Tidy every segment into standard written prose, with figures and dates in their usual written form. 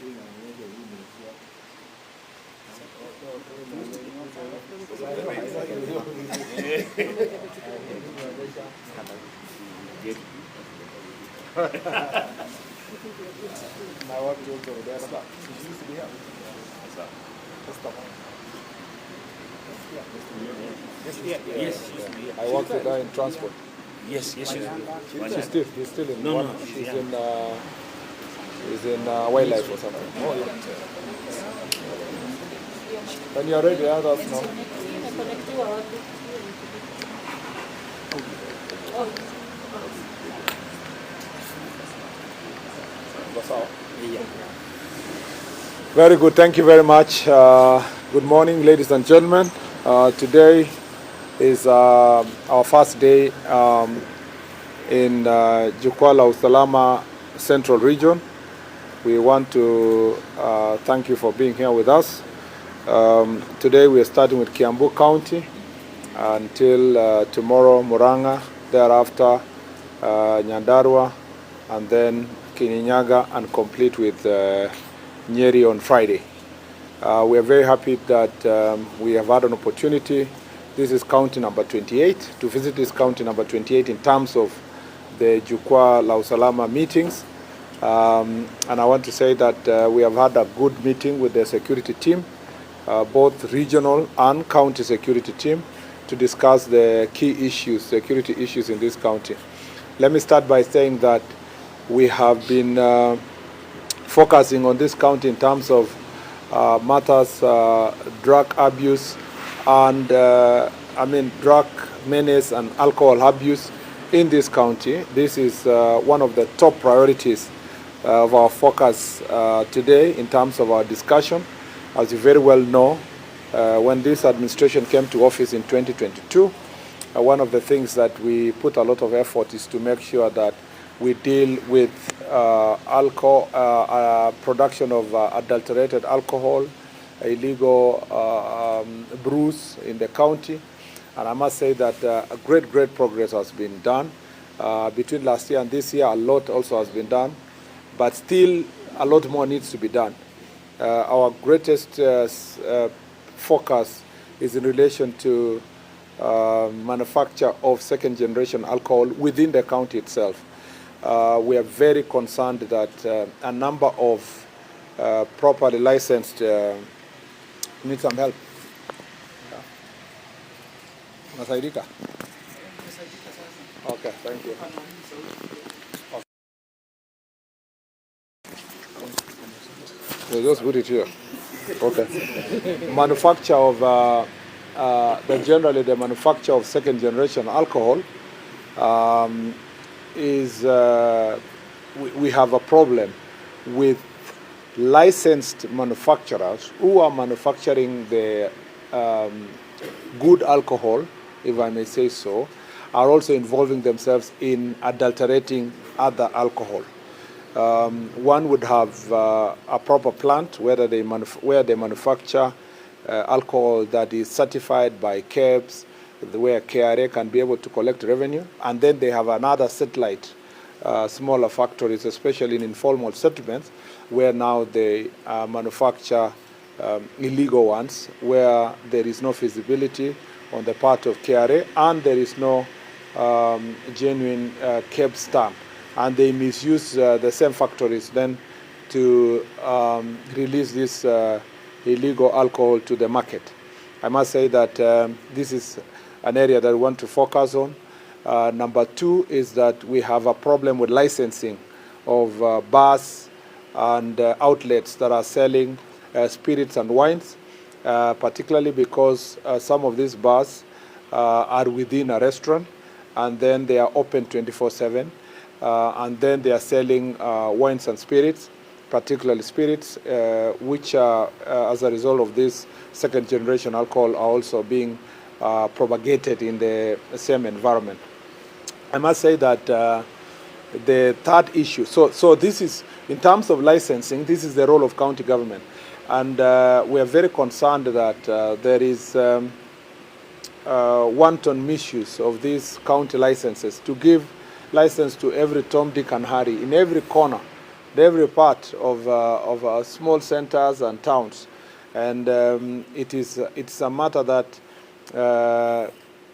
Yes. I worked with her in transport. Yes. She's still in one. She's in wildlife or something. Oh, yeah. When you're ready, let us know. Very good. Thank you very much. Good morning, ladies and gentlemen. Today is our first day in Jukwaa la Usalama Central Region. We want to thank you for being here with us. Today we are starting with Kiambu County until tomorrow Muranga, thereafter Nyandarua, and then Kirinyaga, and complete with Nyeri on Friday. We are very happy that we have had an opportunity. This is county number 28, to visit this county number 28 in terms of the Jukwaa la Usalama meetings. And I want to say that we have had a good meeting with the security team, both regional and county security team, to discuss the key issues, security issues in this county. Let me start by saying that we have been focusing on this county in terms of matters, drug abuse, and drug menace and alcohol abuse in this county. This is one of the top priorities of our focus today in terms of our discussion. As you very well know, when this administration came to office in 2022, one of the things that we put a lot of effort is to make sure that we deal with alcohol, production of adulterated alcohol, illegal brews in the county. And I must say that great progress has been done. Between last year and this year, a lot also has been done, but still a lot more needs to be done. Our greatest focus is in relation to manufacture of second-generation alcohol within the county itself. We are very concerned that a number of properly licensed need some help. Nasaidika? Okay, thank you. We'll just put it here. Okay. Manufacture of generally the manufacture of second-generation alcohol is we have a problem with licensed manufacturers who are manufacturing the good alcohol, if I may say so, are also involving themselves in adulterating other alcohol. One would have a proper plant where they manufacture alcohol that is certified by KEBS, where KRA can be able to collect revenue, and then they have another satellite, smaller factories, especially in informal settlements, where now they manufacture illegal ones, where there is no feasibility on the part of KRA, and there is no genuine KEBS stamp. And they misuse the same factories then to release this illegal alcohol to the market. I must say that this is an area that we want to focus on. Number two is that we have a problem with licensing of bars and outlets that are selling spirits and wines, particularly because some of these bars are within a restaurant, and then they are open 24/7. And then they are selling wines and spirits, particularly spirits, which are, as a result of this second-generation alcohol, are also being propagated in the same environment. I must say that the third issue, so this is, in terms of licensing, this is the role of county government. And we are very concerned that there is wanton misuse of these county licenses to give license to every Tom, Dick, and Harry in every corner every part of small centers and towns. And it's a matter that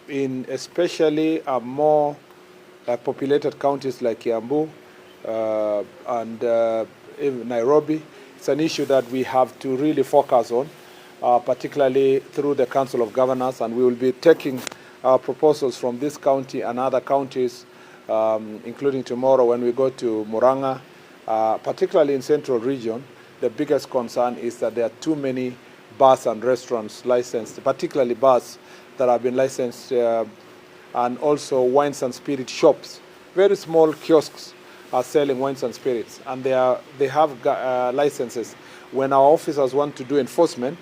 in especially more populated counties like Kiambu and even Nairobi, it's an issue that we have to really focus on, particularly through the Council of Governors, and we will be taking proposals from this county and other counties, including tomorrow when we go to Muranga, particularly in Central Region. The biggest concern is that there are too many bars and restaurants licensed, particularly bars that have been licensed, and also wines and spirit shops. Very small kiosks are selling wines and spirits, and they have licenses. When our officers want to do enforcement,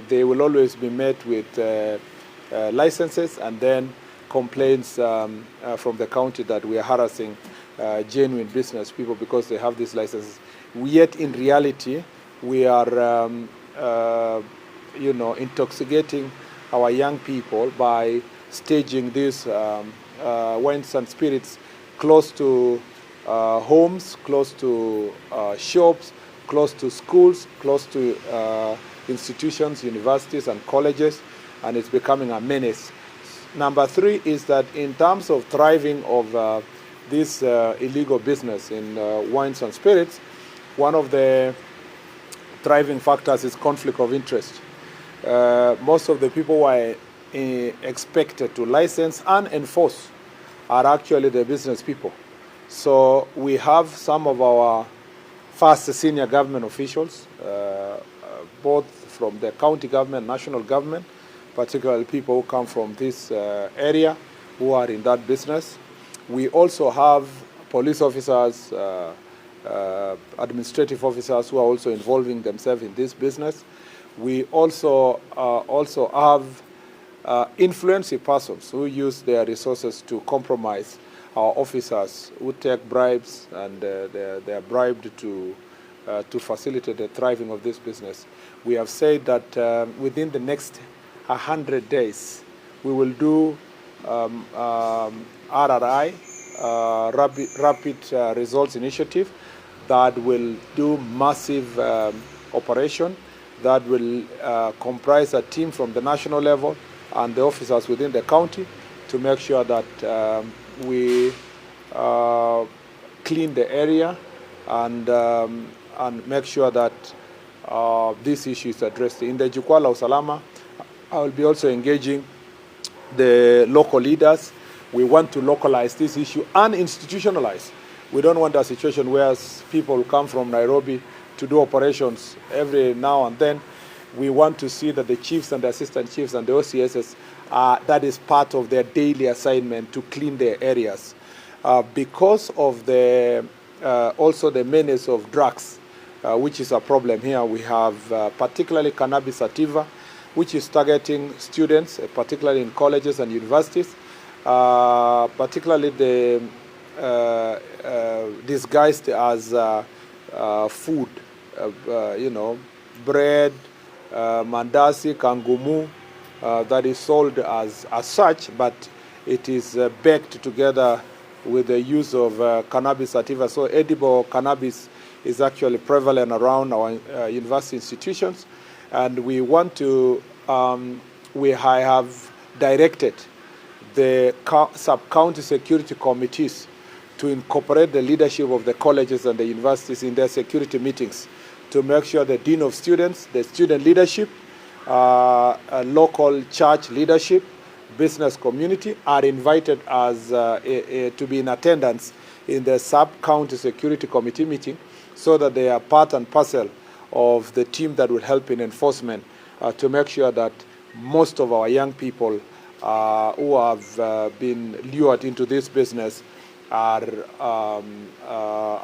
they will always be met with licenses and then complaints from the county that we are harassing genuine business people because they have these licenses. Yet in reality, we are intoxicating our young people by staging these wines and spirits close to homes, close to shops, close to schools, close to institutions, universities and colleges, and it's becoming a menace. Number three is that in terms of thriving of this illegal business in wines and spirits, one of the thriving factors is conflict of interest. Most of the people who are expected to license and enforce are actually the business people. So we have some of our first senior government officials, both from the county government, national government, particularly people who come from this area who are in that business. We also have police officers, administrative officers who are also involving themselves in this business. We also have influential persons who use their resources to compromise our officers, who take bribes, and they are bribed to facilitate the thriving of this business. We have said that within the next 100 days, we will do RRI, Rapid Results Initiative, that will do massive operation that will comprise a team from the national level and the officers within the county to make sure that we clean the area and make sure that this issue is addressed. In the Jukwaa la Usalama, I will be also engaging the local leaders. We want to localize this issue and institutionalize. We don't want a situation where people come from Nairobi to do operations every now and then. We want to see that the chiefs and the assistant chiefs and the OCSs, that is part of their daily assignment to clean their areas. Because of the also the menace of drugs, which is a problem here, we have particularly cannabis sativa, which is targeting students, particularly in colleges and universities, particularly the disguised as food, bread, mandasi, kangumu, that is sold as such, but it is baked together with the use of cannabis sativa. So edible cannabis is actually prevalent around our university institutions, and we want to, we have directed the sub-county security committees to incorporate the leadership of the colleges and the universities in their security meetings to make sure the dean of students, the student leadership, local church leadership, business community are invited as to be in attendance in the sub-county security committee meeting, so that they are part and parcel of the team that will help in enforcement to make sure that most of our young people who have been lured into this business are,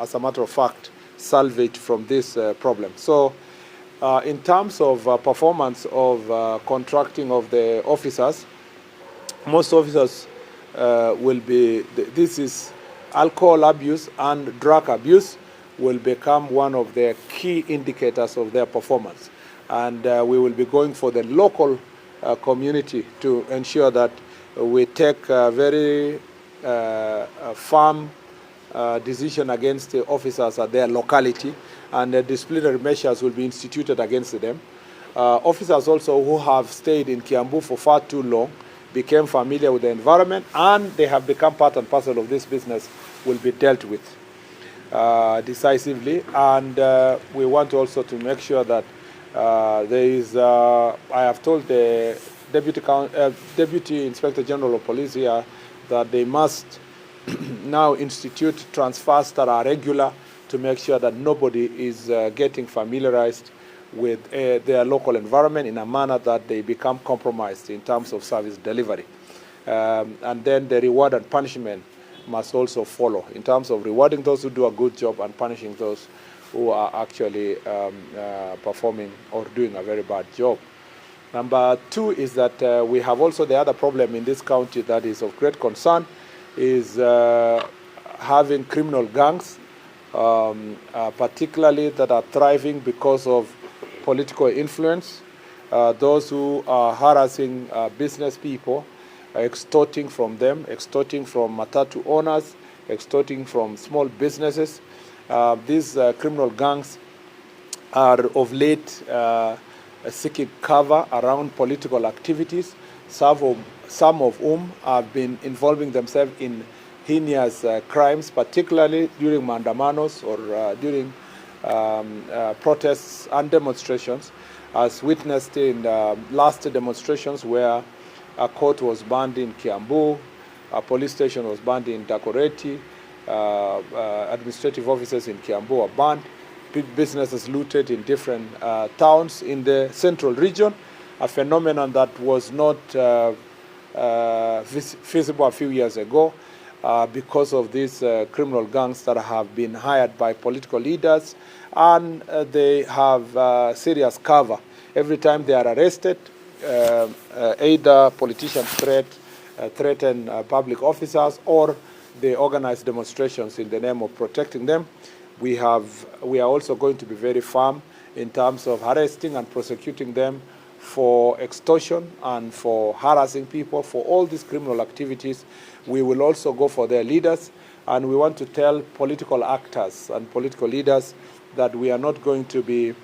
as a matter of fact, salvaged from this problem. So in terms of performance of contracting of the officers, most officers will be, this is alcohol abuse and drug abuse will become one of the key indicators of their performance. And we will be going for the local community to ensure that we take very firm decision against the officers at their locality, and disciplinary measures will be instituted against them. Officers also who have stayed in Kiambu for far too long became familiar with the environment, and they have become part and parcel of this business will be dealt with decisively. And we want also to make sure that there is, I have told the Deputy Inspector General of Police here that they must now institute transfers that are regular to make sure that nobody is getting familiarized with their local environment in a manner that they become compromised in terms of service delivery. And then the reward and punishment must also follow in terms of rewarding those who do a good job and punishing those who are actually performing or doing a very bad job. Number two is that we have also the other problem in this county that is of great concern is having criminal gangs, particularly that are thriving because of political influence, those who are harassing business people, extorting from them, extorting from matatu owners, extorting from small businesses. These criminal gangs are of late seeking cover around political activities, some of whom have been involving themselves in heinous crimes, particularly during mandamanos or during protests and demonstrations, as witnessed in last demonstrations where a court was banned in Kiambu, a police station was banned in Dakoreti, administrative offices in Kiambu were banned, businesses looted in different towns in the central region, a phenomenon that was not feasible a few years ago because of these criminal gangs that have been hired by political leaders, and they have serious cover. Every time they are arrested, either politicians threaten public officers, or they organize demonstrations in the name of protecting them. We are also going to be very firm in terms of arresting and prosecuting them for extortion and for harassing people, for all these criminal activities. We will also go for their leaders, and we want to tell political actors and political leaders that we are not going to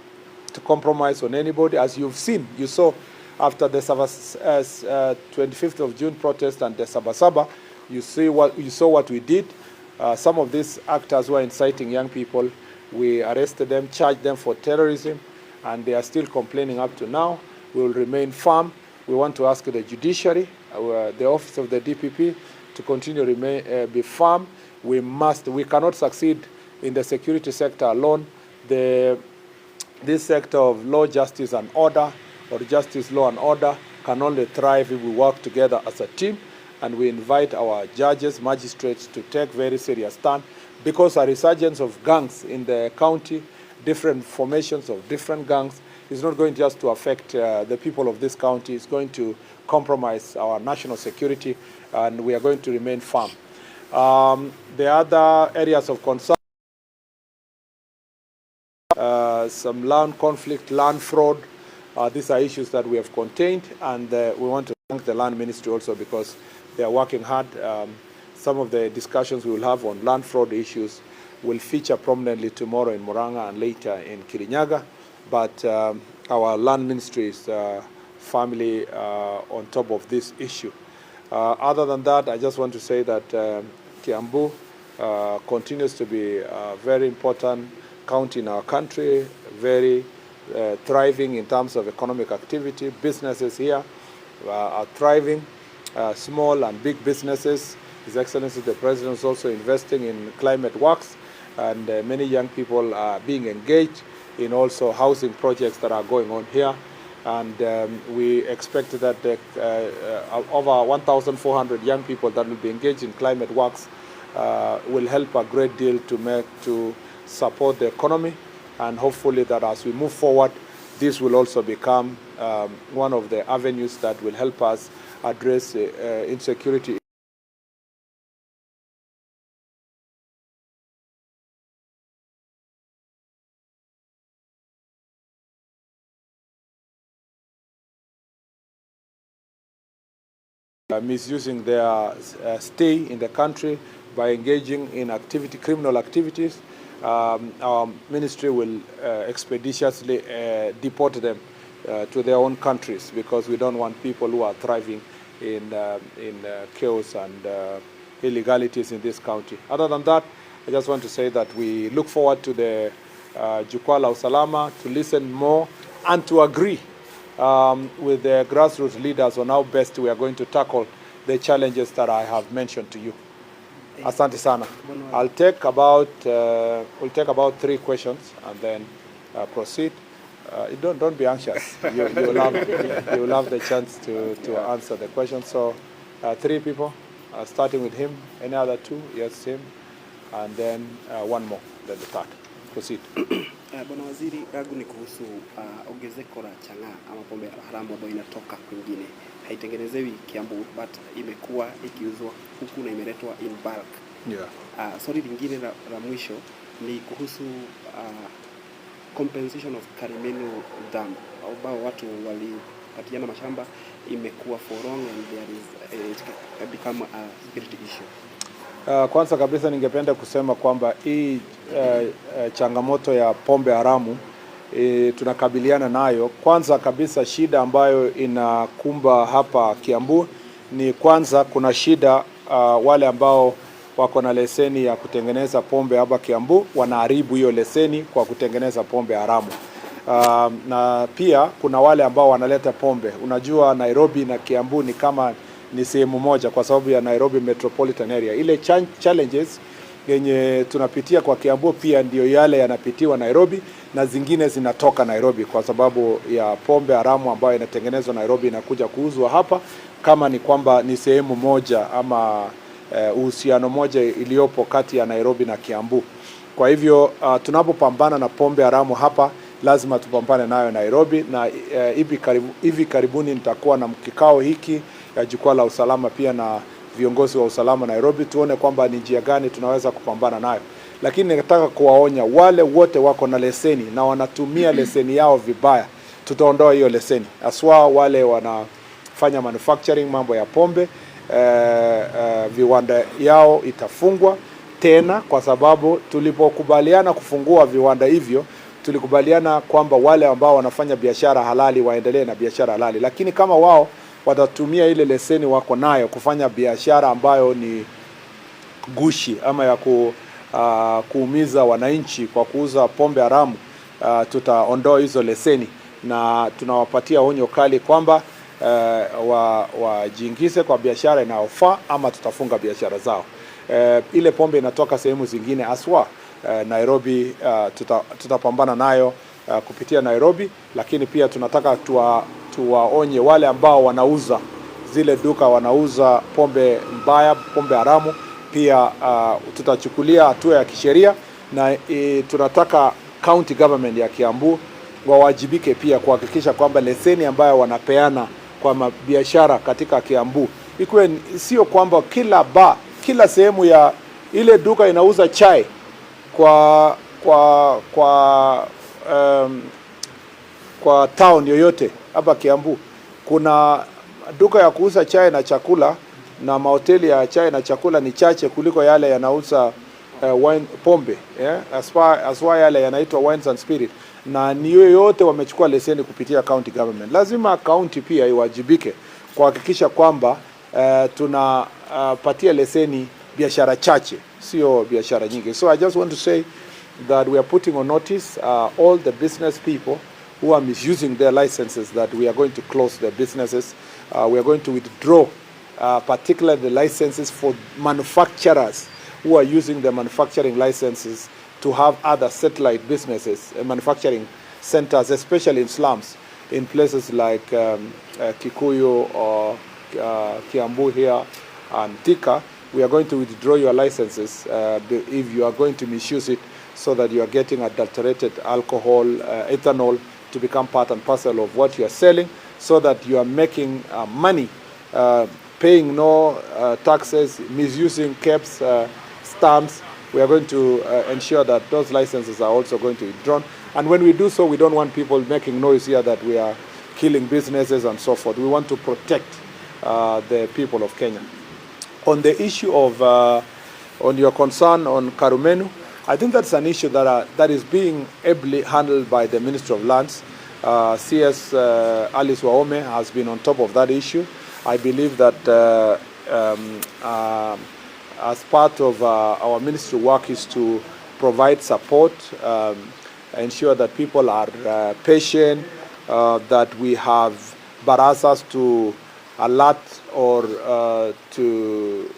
compromise on anybody. As you've seen, you saw after the 25th of June protest and the Sabasaba, you saw what we did. Some of these actors were inciting young people. We arrested them, charged them for terrorism, and they are still complaining up to now. We will remain firm. We want to ask the judiciary, the office of the DPP, to continue to be firm. We cannot succeed in the security sector alone. This sector of law, justice, and order, or justice, law, and order, can only thrive if we work together as a team. And we invite our judges, magistrates to take very serious stand, because a resurgence of gangs in the county, different formations of different gangs, is not going just to affect the people of this county. It's going to compromise our national security, and we are going to remain firm. The other areas of concern, some land conflict, land fraud, these are issues that we have contained, and we want to thank the Land Ministry also, because they are working hard. Some of the discussions we will have on land fraud issues will feature prominently tomorrow in Muranga and later in Kirinyaga. But our Land Ministry is firmly on top of this issue. Other than that, I just want to say that Kiambu continues to be a very important county in our country, very thriving in terms of economic activity. Businesses here are thriving, small and big businesses. His Excellency the President is also investing in climate works, and many young people are being engaged in also housing projects that are going on here. And we expect that over 1,400 young people that will be engaged in climate works will help a great deal to support the economy, and hopefully that as we move forward, this will also become one of the avenues that will help us address insecurity. Misusing their stay in the country, by engaging in criminal activities, our ministry will expeditiously deport them to their own countries, because we don't want people who are thriving in chaos and illegalities in this county. Other than that, I just want to say that we look forward to the Jukwaa la Usalama, to listen more and to agree with the grassroots leaders on how best we are going to tackle the challenges that I have mentioned to you. Asante sana. We'll take about 3 questions and then proceed. Don't be anxious. You will have the chance to answer the question. So 3 people, starting with him. Any other 2? Yes, him. And then 1 more, then the 3rd. Proceed. Bwana Waziri, yangu ni kuhusu ongezeko la chang'aa ama pombe haramu ambayo inatoka kwingine. Haitengenezewi Kiambu, but imekuwa ikiuzwa huku na imeletwa in bulk. Yeah. Swali lingine la mwisho ni kuhusu compensation of Karimenu Dam, ambao watu walipatiana mashamba, imekuwa for long and there is become a security issue. Kwanza kabisa ningependa kusema kwamba hii changamoto ya pombe haramu tunakabiliana nayo. Kwanza kabisa shida ambayo inakumba hapa Kiambu ni kwanza kuna shida wale ambao wako na leseni ya kutengeneza pombe hapa Kiambu wanaharibu hiyo leseni kwa kutengeneza pombe haramu. Na pia kuna wale ambao wanaleta pombe. Unajua Nairobi na Kiambu ni kama ni sehemu moja kwa sababu ya Nairobi metropolitan area. Ile challenges yenye tunapitia kwa Kiambu pia ndio yale yanapitiwa Nairobi, na zingine zinatoka Nairobi kwa sababu ya pombe haramu ambayo inatengenezwa Nairobi inakuja kuuzwa hapa, kama ni kwamba ni sehemu moja ama uhusiano moja iliyopo kati ya Nairobi na Kiambu. Kwa hivyo tunapopambana na pombe haramu hapa lazima tupambane nayo Nairobi, na hivi karibuni nitakuwa na kikao hiki ya Jukwaa la Usalama pia na viongozi wa usalama Nairobi, tuone kwamba ni njia gani tunaweza kupambana nayo. Lakini nataka kuwaonya wale wote wako na leseni na wanatumia leseni yao vibaya, tutaondoa hiyo leseni. Aswa wale wanafanya manufacturing mambo ya pombe, viwanda yao itafungwa tena, kwa sababu tulipokubaliana kufungua viwanda hivyo tulikubaliana kwamba wale ambao wanafanya biashara halali waendelee na biashara halali, lakini kama wao watatumia ile leseni wako nayo kufanya biashara ambayo ni gushi ama ya kuumiza wananchi kwa kuuza pombe haramu, tutaondoa hizo leseni na tunawapatia onyo kali kwamba wajiingize kwa biashara inayofaa ama tutafunga biashara zao. Ile pombe inatoka sehemu zingine aswa Nairobi, tutapambana nayo kupitia Nairobi, lakini pia tunataka tuwaonye wale ambao wanauza zile duka wanauza pombe mbaya, pombe haramu, pia tutachukulia hatua ya kisheria, na tunataka county government ya Kiambu wawajibike pia kuhakikisha kwamba leseni ambayo wanapeana kwa biashara katika Kiambu ikuwe sio kwamba kila sehemu ya ile duka inauza chai kwa town yoyote hapa Kiambu. Kuna duka ya kuuza chai na chakula na mahoteli ya chai na chakula ni chache kuliko yale yanauza wine, pombe, aswa yale yanaitwa wines and spirit, na ni yote wamechukua leseni kupitia county government. Lazima county pia iwajibike kuhakikisha kwamba tunapatia leseni biashara chache, sio biashara nyingi. So I just want to say that we are putting on notice all the business people who are misusing their licenses, that we are going to close their businesses. We are going to withdraw particularly the licenses for manufacturers who are using the manufacturing licenses to have other satellite businesses, manufacturing centers, especially in slums, in places like Kikuyu or Kiambu here and Thika. We are going to withdraw your licenses if you are going to misuse it, so that you are getting adulterated alcohol, ethanol, to become part and parcel of what you are selling, so that you are making money, paying no taxes, misusing caps, stamps. We are going to ensure that those licenses are also going to be withdrawn. And when we do so, we don't want people making noise here that we are killing businesses and so forth. We want to protect the people of Kenya. On the issue of On your concern on Karumenu, I think that's an issue that is being ably handled by the Ministry of Lands. CS Alice Waome has been on top of that issue. I believe that as part of our ministry work is to provide support, ensure that people are patient, that we have barazas to alert or to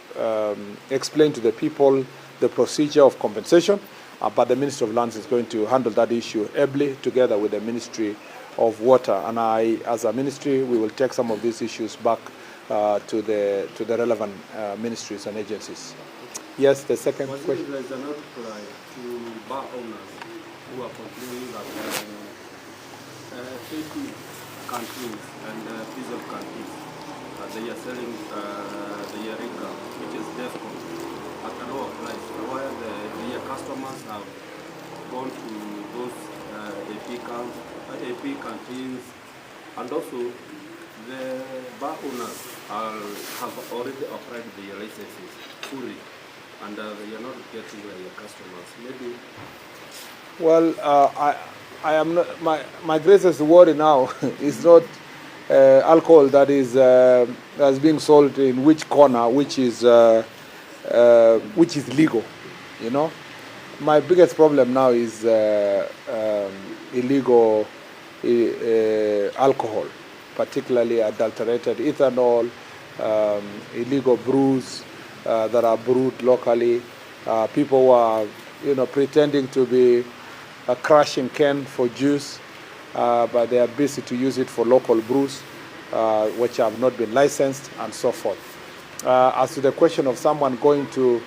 explain to the people the procedure of compensation. But the Ministry of Lands is going to handle that issue ably together with the Ministry of Water. And as a ministry, we will take some of these issues back to the relevant ministries and agencies. Yes, the second question. There is an outcry to bar owners who are complaining that 80 canteens and piece of canteens they are selling the Yarika, which is DEFCON, at a lower price, while the customers have gone to those AP canteens, and also the bar owners have already applied their licenses fully, and they are not getting their customers. Maybe. Well, I am not, my greatest worry now is not alcohol that is being sold in which corner, which is legal, you know. My biggest problem now is illegal alcohol, particularly adulterated ethanol, illegal brews that are brewed locally. People who are, pretending to be crushing can for juice, but they are busy to use it for local brews, which have not been licensed, and so forth. As to the question of someone going to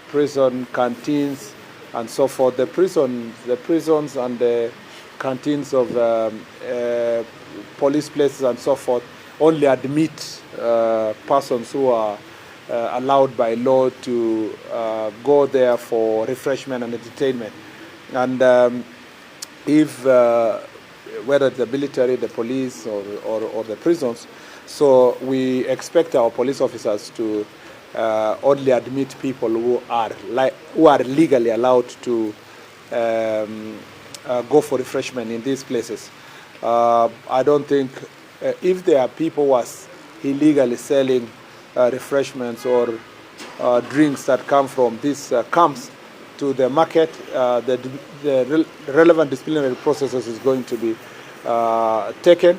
prison canteens and so forth, the prisons and the canteens of police places and so forth only admit persons who are allowed by law to go there for refreshment and entertainment. And if whether the military, the police, or the prisons, so we expect our police officers to only admit people who are legally allowed to go for refreshment in these places. I don't think if there are people who are illegally selling refreshments or drinks that come from these camps to the market, the relevant disciplinary processes is going to be taken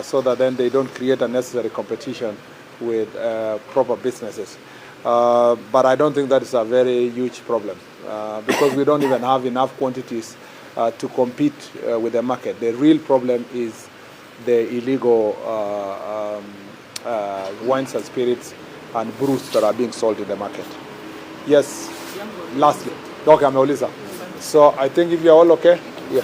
so that then they don't create unnecessary competition with proper businesses. But I don't think that is a very huge problem because we don't even have enough quantities to compete with the market. The real problem is the illegal wines and spirits and brews that are being sold in the market. Yes, lastly. Okay, ameuliza. So I think if you're all okay, yeah.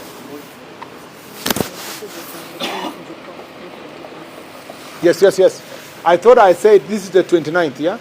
Yes. I thought I said this is the 29th, yeah?